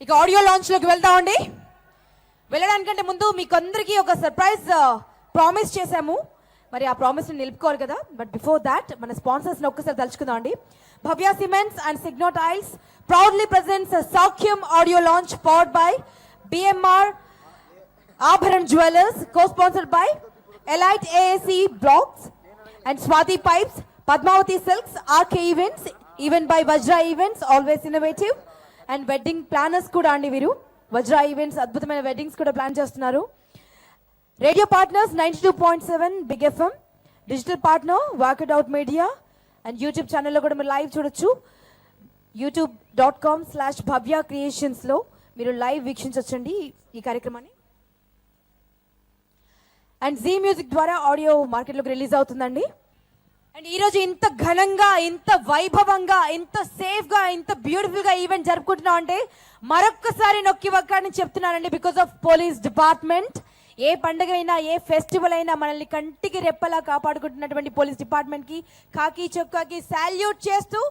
ఇక audio launch లోకి వెళ్తామండి. వెళ్ళడానికంటే ముందు మీకు అందరికీ ఒక సర్ప్రైజ్ ప్రామిస్ చేశాము. మరి ఆ ప్రామిస్ ని నిలుపుకోవాలి కదా. బట్ బిఫోర్ దాట్ మన స్పాన్సర్స్ ని ఒక్కసారి తలుచుకుందాం అండి. Bhavya cements and Signo tiles proudly presents Soukhyam audio launch powered by BMR Aabharan jewellers, co-sponsored by Elite AAC Blocks and Swati Pipes, Padmavati Silks, RK Events, even by Vajra Events, always innovative, and wedding planners kuda andi veeru Vajra Events adbhutamaina weddings kuda plan chestunaru. Radio partners 92.7 Big FM, digital partner Worked Out Media, and YouTube channel lo kuda meer live చూడొచ్చు. youtube.com/bhavya creations లో మీరు live వీక్షించొచ్చండి ఈ కార్యక్రమాన్ని. And G music ద్వారా audio మార్కెట్లోకి release అవుతుందండి. And ఈరోజు ఇంత ఘనంగా, ఇంత వైభవంగా, ఇంత సేఫ్గా, ఇంత బ్యూటిఫుల్గా ఈవెంట్ జరుపుకుంటున్నాం అంటే మరొక్కసారి నొక్కి ఒక్కడిని చెప్తున్నానండి. Because of police department. ఏ పండుగ అయినా, ఏ ఫెస్టివల్ అయినా మనల్ని కంటికి రెప్పలా కాపాడుకుంటున్నటువంటి పోలీస్ డిపార్ట్మెంట్కి, కాకి చొక్కాకి సాల్యూట్ చేస్తూ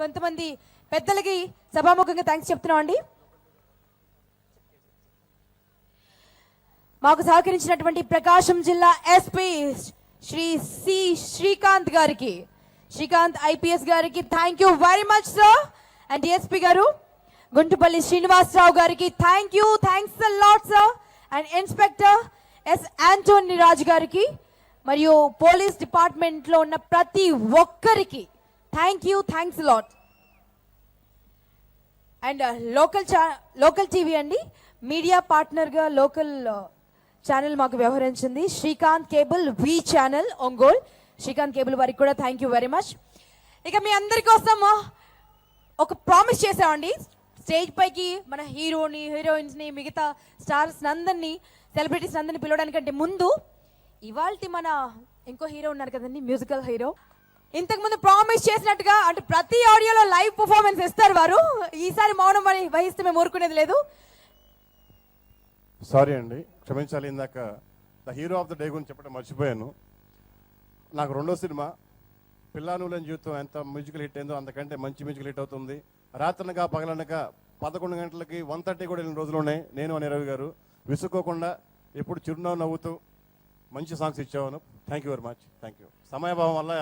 కొంతమంది పెద్దలకి సభాముఖంగా థ్యాంక్స్ చెప్తున్నాం అండి. మాకు సహకరించినటువంటి ప్రకాశం జిల్లా ఎస్పీ శ్రీ సి శ్రీకాంత్ గారికి, శ్రీకాంత్ ఐపీఎస్ గారికి thank you very much sir. And DSP గారు గుంటుపల్లి శ్రీనివాసరావు గారికి thanks a lot sir. And inspector S Antony Raj గారికి మరియు పోలీస్ డిపార్ట్మెంట్ లో ఉన్న ప్రతి ఒక్కరికి thanks lot. And local TV అండి, మీడియా పార్ట్నర్గా లోకల్ ఛానల్ మాకు వ్యవహరించింది Srikanth cable V channel Ongole. Srikanth cable వారికి కూడా థ్యాంక్ యూ వెరీ మచ్. ఇక మీ అందరి కోసం ఒక ప్రామిస్ చేసామండి. స్టేజ్ పైకి మన హీరోని, హీరోయిన్స్ని, మిగతా స్టార్స్ అందరినీ, సెలబ్రిటీస్ అందరినీ పిలవడానికంటే ముందు ఇవాల్టి మన ఇంకో హీరో ఉన్నారు కదండి, మ్యూజికల్ హీరో. ఇంతకుముందు ప్రామిస్ చేసినట్టుగా అంటే ప్రతి ఆడియోలో లైవ్ పర్ఫార్మెన్స్ ఇస్తారు వారు. ఈసారి మౌనం అని వహిస్తే మేము ఊరుకునేది లేదు. సారీ అండి, క్షమించాలి. ఇందాక the hero of the day గురించి చెప్పడం మర్చిపోయాను. నాకు రెండో సినిమా పిల్లానులని జీవితం ఎంత మ్యూజికల్ హిట్ అయిందో అంతకంటే మంచి మ్యూజికల్ హిట్ అవుతుంది. రాత్రనగా పగలనగా 11 గంటలకి 1:30 కూడా వెళ్ళిన రోజులు ఉన్నాయి. నేను అని రవి గారు విసుక్కోకుండా ఎప్పుడు చిరునవ్వు నవ్వుతూ మంచి సాంగ్స్ ఇచ్చాను. Thank you very much. Thank you. సమయభావం వల్ల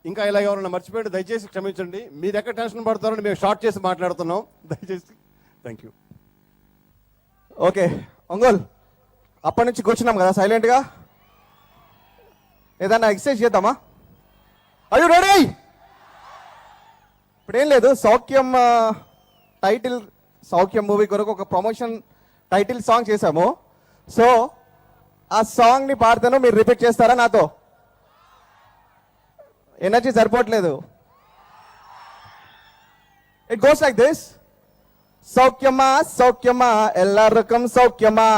ఇంకా ఇలా ఎవరైనా మర్చిపోయింది దయచేసి క్షమించండి. మీరు ఎక్కడ టెన్షన్ పడతారని మేము షార్ట్ చేసి మాట్లాడుతున్నాం, దయచేసి. Thank you. ఓకే ఒంగోల్, అప్పటి నుంచి కూర్చున్నాం కదా సైలెంట్గా, ఏదన్నా ఎక్సర్సైజ్ చేద్దామా? అయ్యో రెడీ? ఇప్పుడేం లేదు, సౌఖ్యం టైటిల్, సౌఖ్యం మూవీ కొరకు ఒక ప్రమోషన్ టైటిల్ సాంగ్ చేశాము. సో ఆ సాంగ్ని పాడతాను, మీరు రిపీట్ చేస్తారా నాతో? ఎనర్జీ సరిపోవట్లేదు. It goes like this. సౌఖ్యమా సౌఖ్యమా ఎల్లరకం సౌఖ్యమా,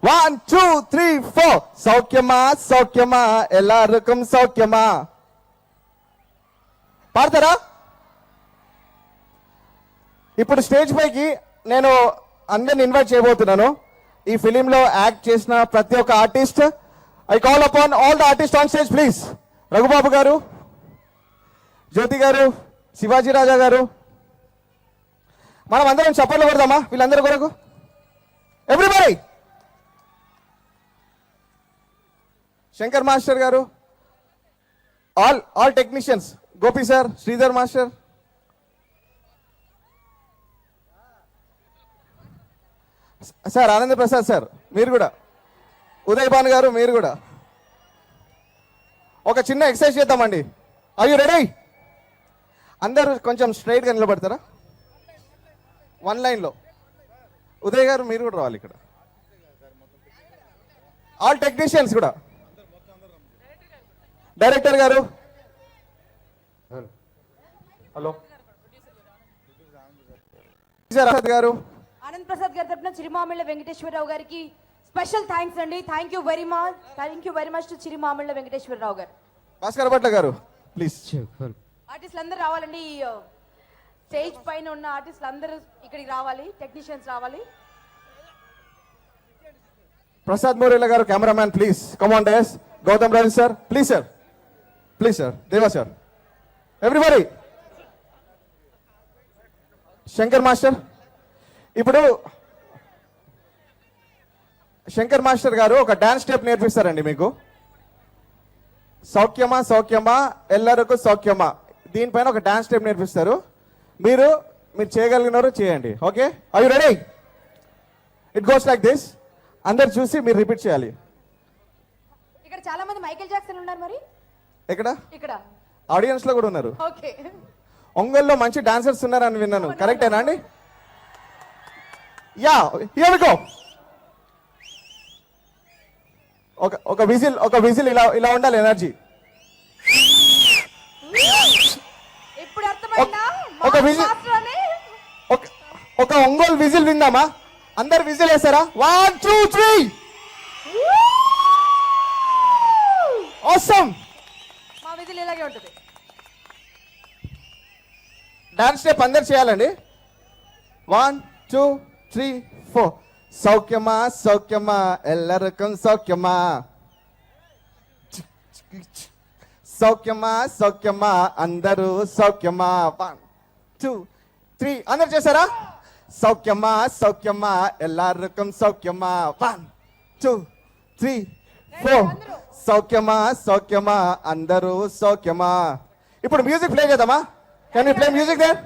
1 2 3 4. సౌఖ్యమా సౌఖ్యమా ఎల్లరకం సౌఖ్యమా. పాడతారా? ఇప్పుడు స్టేజ్ పైకి నేను అందరిని ఇన్వైట్ చేయబోతున్నాను. ఈ ఫిలింలో యాక్ట్ చేసిన ప్రతి ఒక్క artist. I call upon all the artist on stage please. Raghubabu గారు, జ్యోతి గారు, శివాజీ రాజా గారు. మనం అందరం చప్పట్లు కొడదామా వీళ్ళందరి కొరకు? ఎవ్రీబడి. శంకర్ మాస్టర్ గారు, all technicians, Gopi sir, Sridhar master, sir ఆనంద ప్రసాద్ సార్, మీరు కూడా, ఉదయ్ భాన్ గారు, మీరు కూడా. ఒక చిన్న ఎక్సర్సైజ్ చేద్దామండి. Are you ready? అందరూ కొంచెం స్ట్రైట్గా నిలబడతారా? 1 లైన్లో. ఉదయ్ గారు మీరు కూడా రావాలి ఇక్కడ. ఆల్ టెక్నీషియన్స్ కూడా. డైరెక్టర్ గారు, హలో గారు, ఆనంద్ ప్రసాద్ గారి తరపున చిరుమామిళ్ళ వెంకటేశ్వరరావు గారికి స్పెషల్ థ్యాంక్స్ అండి. Thank you very much to Chirumamilla Venkateswararao గారు. భాస్కర్ భట్ల గారు ప్లీజ్. ఆర్టిస్టులు అందరూ రావాలండి. స్టేజ్ పైన ఉన్న ఆర్టిస్టులు అందరూ ఇక్కడికి రావాలి, టెక్నీషియన్స్ రావాలి. ప్రసాద్ మోరేల గారు cameraman please come on dais. Gautham Raju sir please sir, please sir. Deva sir, everybody. Shankar master, ఇప్పుడు శంకర్ మాస్టర్ గారు ఒక డాన్స్ స్టెప్ నేర్పిస్తారండి మీకు. సౌఖ్యమా సౌఖ్యమా ఎల్లరకు సౌఖ్యమా, దీనిపైన ఒక డాన్స్ స్టెప్ నేర్పిస్తారు. మీరు చేయగలిగినారు చేయండి. Okay, are you ready? It goes like this. అందరు చూసి మీరు రిపీట్ చేయాలి. ఇక్కడ చాలా మంది మైకేల్ జాక్సన్ ఉన్నారు, మరి ఎక్కడ? ఇక్కడ ఆడియన్స్ లో కూడా ఉన్నారు. ఓకే, ఒంగోలులో మంచి డాన్సర్స్ ఉన్నారని విన్నాను, కరెక్టేనా అండి? Yeah, here we go. ఒక విజిల్ ఇలా ఉండాలి, ఎనర్జీ. ఇప్పుడు అర్థమైందా? ఒక విజిల్, ఒక ఒంగోలు విజిల్ విందామా? అందరు విజిల్ వేస్తారా? 1 2 3. ఆసమ్. మా విజిల్ ఇలాగే ఉంటుంది. డాన్స్ స్టెప్ అందరు చేయాలండి. 1 2 3 4. సౌఖ్యమా సౌఖ్యమా ఎల్లరకం సౌఖ్యమా, సౌఖ్యమా సౌఖ్యమా అందరూ సౌఖ్యమా. 1 2 3. అందరు చేశారా? సౌఖ్యమా సౌఖ్యమా ఎల్లరకం సౌఖ్యమా. 1 2 3 4. సౌఖ్యమా సౌఖ్యమా అందరూ సౌఖ్యమా. ఇప్పుడు మ్యూజిక్ ప్లే చేద్దామా? Can you play music there?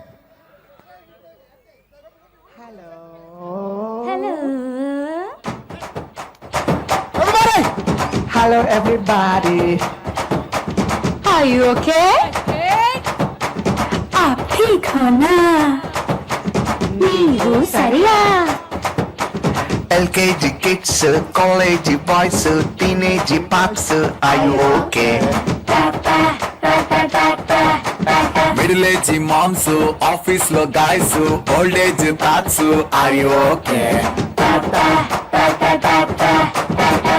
Hello everybody. Are you okay? आप ठीक हो ना? नींबू सरिया LKG kids, college boys, teenage pops, are you okay? Middle age moms, office lo guys, old age tats, are you okay?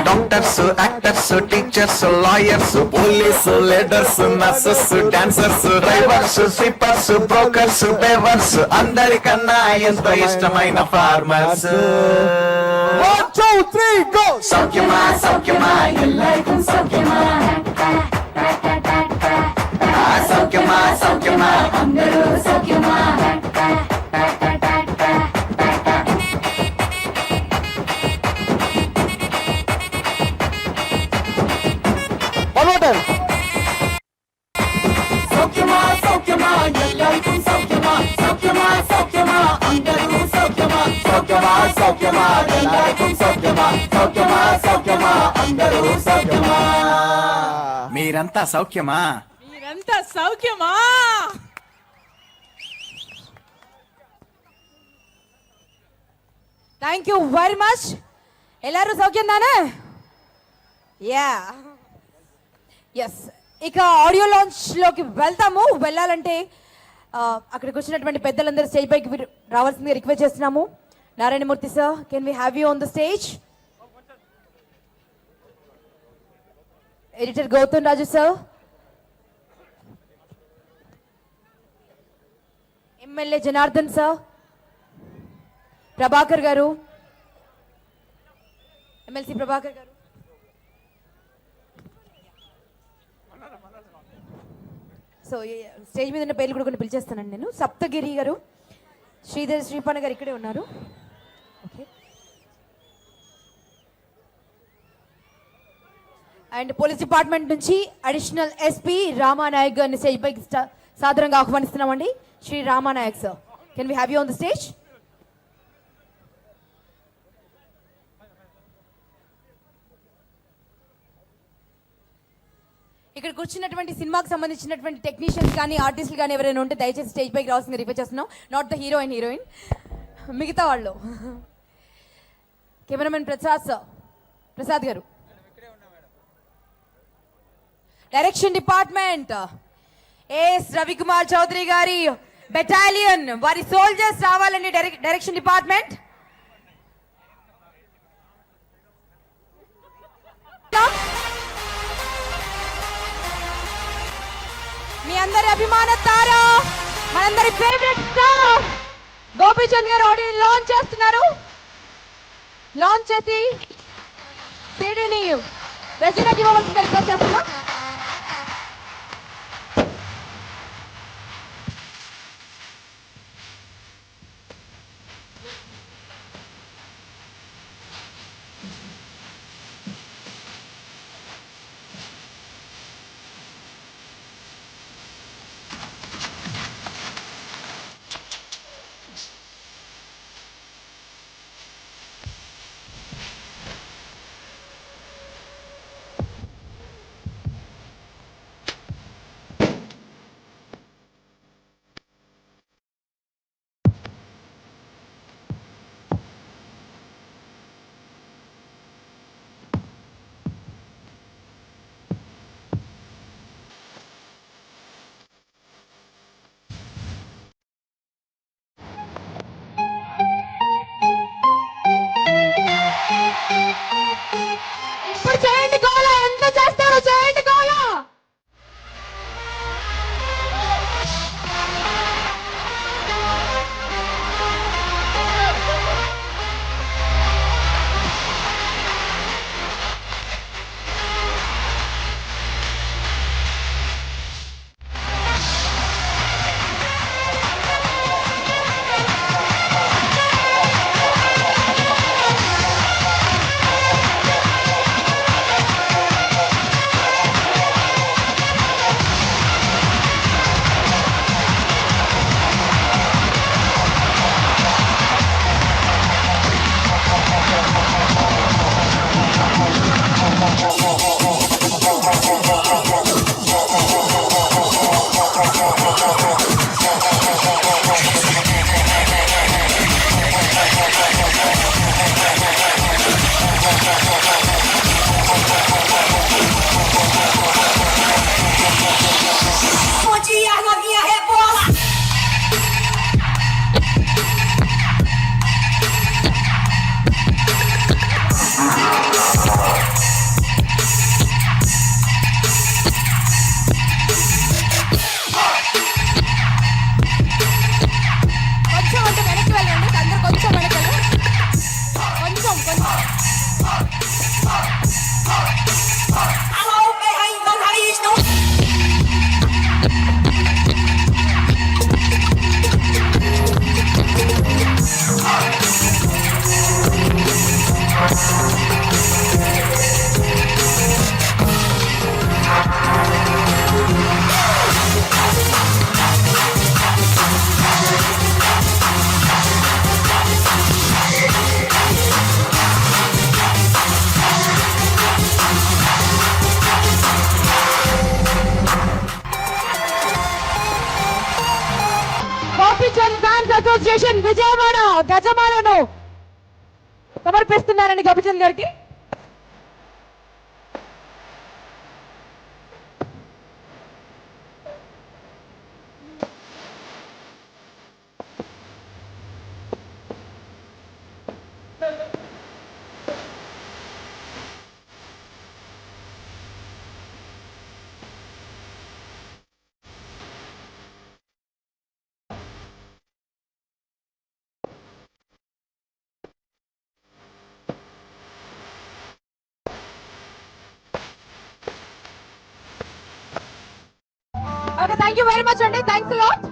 Doctors, actors, teachers, lawyers, police, leaders, nurses, dancers, drivers, sweepers, brokers, pavers, అందరికన్నా ఎంతో ఇష్టమైన farmers. 1 2 3 go. సౌఖ్యమా సౌఖ్యమా ఎల్లరికం సౌఖ్యమా సౌఖ్యమా సౌఖ్యమా అందరూ సౌఖ్యమా One more time. సౌఖ్యమా సౌఖ్యమా ఎల్లరికం సౌఖ్యమా, సౌఖ్యమా సౌఖ్యమా అందరూ సౌఖ్యమా, సౌఖ్యమా సౌఖ్యమా ఎల్లరికం సౌఖ్యమా, సౌఖ్యమా సౌఖ్యమా అందరూ సౌఖ్యమా. మీరంతా సౌఖ్యమా? మీరంతా సౌఖ్యమా? Thank you very much. ಎಲ್ಲರೂ సౌఖ్యం దానే? Ya, yes. ఇక ఆడియో లాంచ్ లోకి వెళ్ళాలంటే అక్కడికి వచ్చినటువంటి పెద్దలందరూ స్టేజ్ పైకి రావాల్సిందిగా రిక్వెస్ట్ చేస్తున్నాము. Narayanamurthy sir, can we have you on the stage? Editor Gautham Raju sir, MLA Janardhan sir, Prabhakar గారు, ఎమ్మెల్సీ ప్రభాకర్ గారు, సో స్టేజ్ మీద ఉన్న పేర్లు కూడా కొన్ని పిలిచేస్తానండి నేను. సప్తగిరి గారు, శ్రీధర్ శ్రీపాణ గారు ఇక్కడే ఉన్నారు. ఓకే, అండ్ పోలీస్ డిపార్ట్మెంట్ నుంచి అడిషనల్ ఎస్పీ రామానాయక్ గారిని స్టేజ్ పైకి సాదరంగా ఆహ్వానిస్తున్నామండి. Shri Ramanayak sir, can we have you on the stage? ఇక్కడ కూర్చున్నటువంటి సినిమాకి సంబంధించినటువంటి టెక్నీషియన్స్ కానీ ఆర్టిస్టులు కానీ ఎవరైనా ఉంటే దయచేసి స్టేజ్ పైకి రావాల్సింది రిక్వెస్ట్ చేస్తున్నాం. Not the hero and heroine, మిగతా వాళ్ళు. కెమెరామెన్ ప్రసాద్ గారు, direction department S Ravikumar Chowdary గారి బెటాలియన్, వారి సోల్జర్స్ రావాలండి. డైరెక్షన్ డిపార్ట్మెంట్ మీ అందరి అభిమాన తార, మనందరి ఫేవరెట్ స్టార్ గోపీచంద్ గారు ఆడియో లాంచ్ చేస్తున్నారు. లాంచ్ చేసి సీడీని ప్రెసిడెంట్ ఇవ్వవలసిందిగా రిక్వెస్ట్ చేస్తున్నాం. ఇప్పుడు చేయండి గోల, ఎంత చేస్తారో చేయండి గోల. Bom dia, novinha rebola. కొంచెం అంటే వెనక్కి వెళ్ళండి, అందరు కొంచెం వెనక్కి వెళ్ళండి. కొంచెం కొంచెం. Alô, berrainho, não raiz, não. Gopichand fans association Vijayawada గజమాలను సమర్పిస్తున్నారండి గోపిచంద్ గారికి. Okay, thank you very much అండి, థ్యాంక్స్ లాట్.